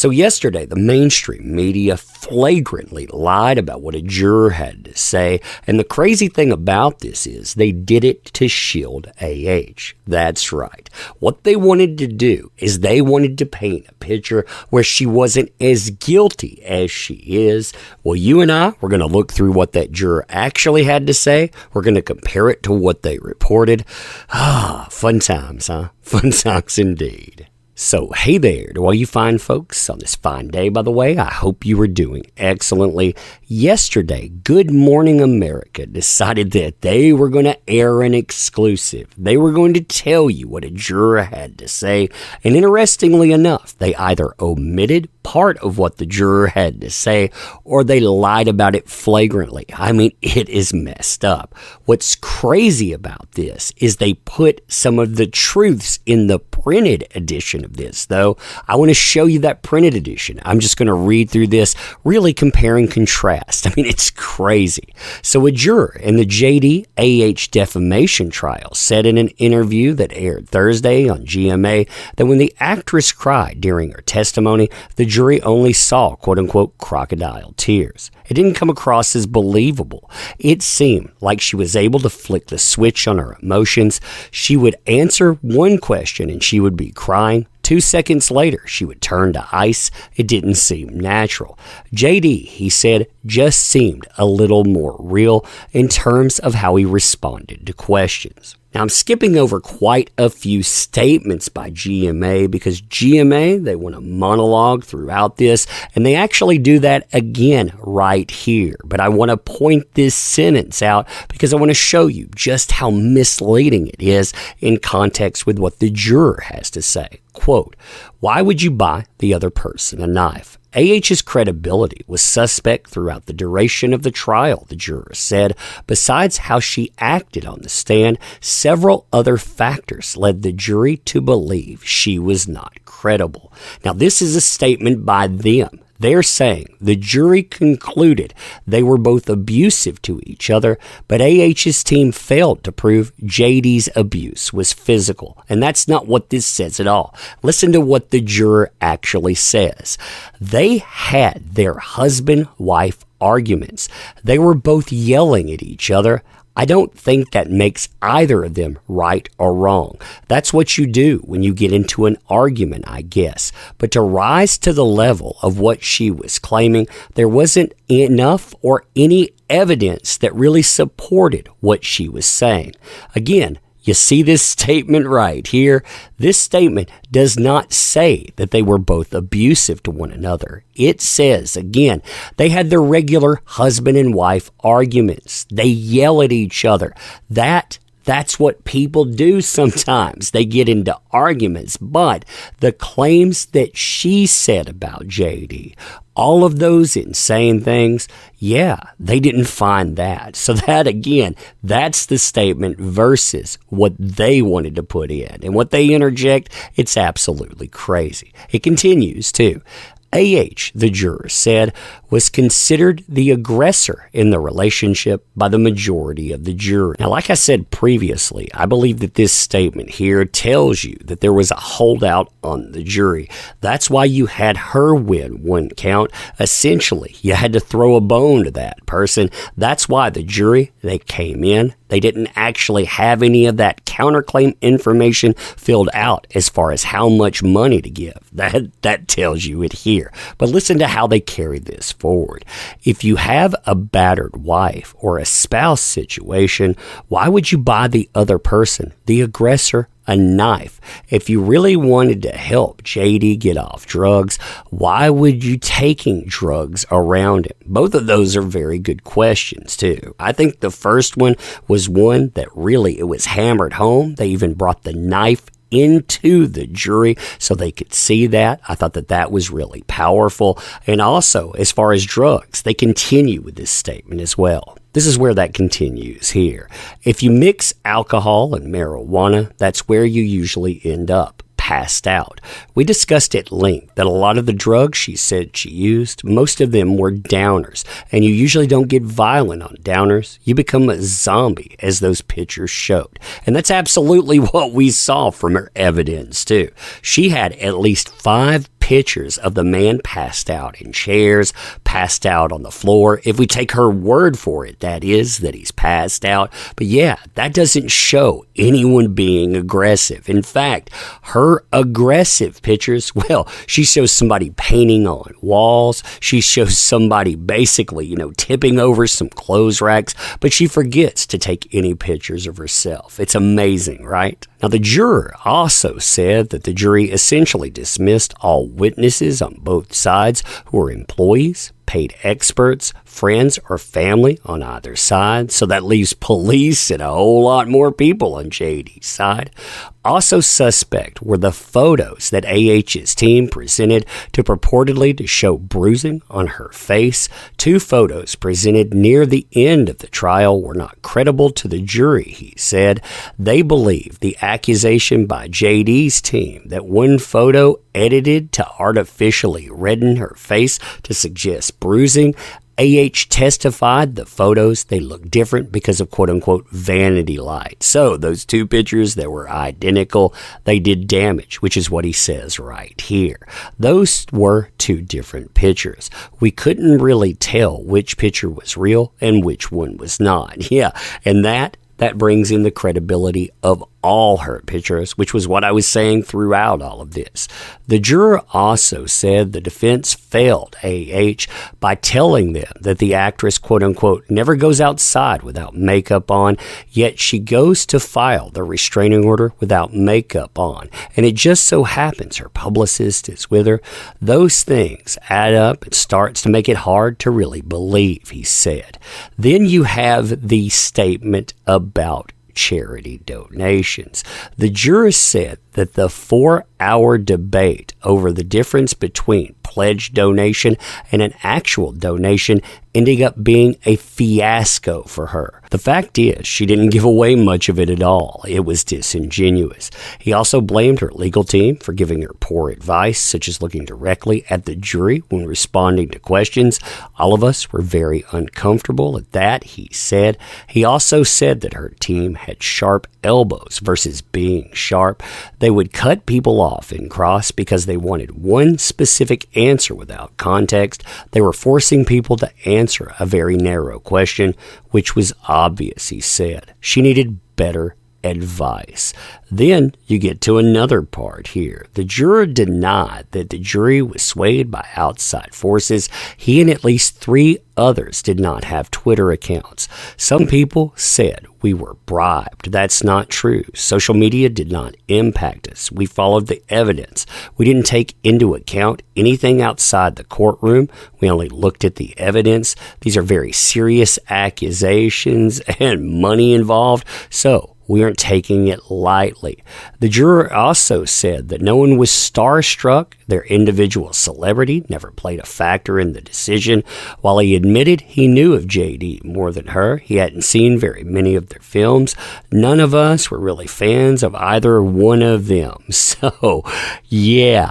So yesterday, the mainstream media flagrantly lied about what a juror had to say, and the crazy thing about this is they did it to shield AH. That's right. What they wanted to do is they wanted to paint a picture where she wasn't as guilty as she is. Well, you and I, we're going to look through what that juror actually had to say. We're going to compare it to what they reported. Fun times, huh? Fun times indeed. So, hey there to all you fine folks on this fine day, by the way. I hope you were doing excellently. Yesterday, Good Morning America decided that they were going to air an exclusive. They were going to tell you what a juror had to say. And interestingly enough, they either omitted part of what the juror had to say or they lied about it flagrantly. I mean, it is messed up. What's crazy about this is they put some of the truths in the printed edition of this, though. I want to show you that printed edition. I'm just going to read through this, really compare and contrast. I mean, it's crazy. So a juror in the JD-AH defamation trial said in an interview that aired Thursday on GMA that when the actress cried during her testimony, the jury only saw quote-unquote crocodile tears. It didn't come across as believable. It seemed like she was able to flick the switch on her emotions. She would answer one question and she would be crying. 2 seconds later, she would turn to ice. It didn't seem natural. JD, he said, just seemed a little more real in terms of how he responded to questions. Now, I'm skipping over quite a few statements by GMA because GMA, they want to monologue throughout this, and they actually do that again right here. But I want to point this sentence out because I want to show you just how misleading it is in context with what the juror has to say. Quote, "Why would you buy the other person a knife? AH's credibility was suspect throughout the duration of the trial," the juror said. Besides how she acted on the stand, several other factors led the jury to believe she was not credible. Now, this is a statement by them. They're saying the jury concluded they were both abusive to each other, but AH's team failed to prove JD's abuse was physical. And that's not what this says at all. Listen to what the juror actually says. They had their husband-wife arguments. They were both yelling at each other. I don't think that makes either of them right or wrong. That's what you do when you get into an argument, I guess. But to rise to the level of what she was claiming, there wasn't enough or any evidence that really supported what she was saying. Again, you see this statement right here? This statement does not say that they were both abusive to one another. It says, again, they had their regular husband and wife arguments. They yell at each other. That's what people do sometimes. They get into arguments. But the claims that she said about JD, all of those insane things, yeah, they didn't find that. So that, again, that's the statement versus what they wanted to put in. And what they interject, it's absolutely crazy. It continues, too. AH, the juror said, was considered the aggressor in the relationship by the majority of the jury. Now, like I said previously, I believe that this statement here tells you that there was a holdout on the jury. That's why you had her win one count. Essentially, you had to throw a bone to that person. That's why the jury, they came in. They didn't actually have any of that counterclaim information filled out as far as how much money to give. That tells you it here. But listen to how they carried this forward. If you have a battered wife or a spouse situation, why would you buy the other person, the aggressor, a knife? If you really wanted to help JD get off drugs, why would you taking drugs around him? Both of those are very good questions too. I think the first one was one that really, it was hammered home. They even brought the knife into the jury so they could see that. I thought that was really powerful. And also, as far as drugs, they continue with this statement as well. This is where that continues here. If you mix alcohol and marijuana, that's where you usually end up. Passed out. We discussed at length that a lot of the drugs she said she used, most of them were downers, and you usually don't get violent on downers. You become a zombie, as those pictures showed. And that's absolutely what we saw from her evidence, too. She had at least 5 pictures of the man passed out in chairs, passed out on the floor. If we take her word for it, that is, that he's passed out. But yeah, that doesn't show anyone being aggressive. In fact, her aggressive pictures, well, she shows somebody painting on walls. She shows somebody basically, tipping over some clothes racks, but she forgets to take any pictures of herself. It's amazing, right? Now, the juror also said that the jury essentially dismissed all witnesses on both sides who were employees, paid experts, friends, or family on either side. So that leaves police and a whole lot more people on JD's side. Also suspect were the photos that AH's team presented to purportedly to show bruising on her face. 2 photos presented near the end of the trial were not credible to the jury, he said. They believe the accusation by JD's team that one photo edited to artificially redden her face to suggest bruising. testified the photos, they look different because of quote-unquote vanity light. So those 2 pictures that were identical, they did damage, which is what he says right here. Those were 2 different pictures. We couldn't really tell which picture was real and which one was not. Yeah, and that brings in the credibility of all her pictures, which was what I was saying throughout all of this. The juror also said the defense failed AH by telling them that the actress, quote-unquote, never goes outside without makeup on, yet she goes to file the restraining order without makeup on, and it just so happens her publicist is with her. Those things add up and starts to make it hard to really believe, he said. Then you have the statement about charity donations. The jurors said that the 4-hour debate over the difference between pledge donation and an actual donation ending up being a fiasco for her. The fact is, she didn't give away much of it at all. It was disingenuous. He also blamed her legal team for giving her poor advice, such as looking directly at the jury when responding to questions. All of us were very uncomfortable at that, he said. He also said that her team had sharp elbows versus being sharp. They would cut people off in cross because they wanted one specific answer without context. They were forcing people to answer a very narrow question, which was obvious, he said. She needed better advice. Then you get to another part here. The juror denied that the jury was swayed by outside forces. He and at least 3 others did not have Twitter accounts. Some people said we were bribed. That's not true. Social media did not impact us. We followed the evidence. We didn't take into account anything outside the courtroom. We only looked at the evidence. These are very serious accusations and money involved. So we aren't taking it lightly. The juror also said that no one was starstruck. Their individual celebrity never played a factor in the decision. While he admitted he knew of JD more than her, he hadn't seen very many of their films. None of us were really fans of either one of them. So, yeah.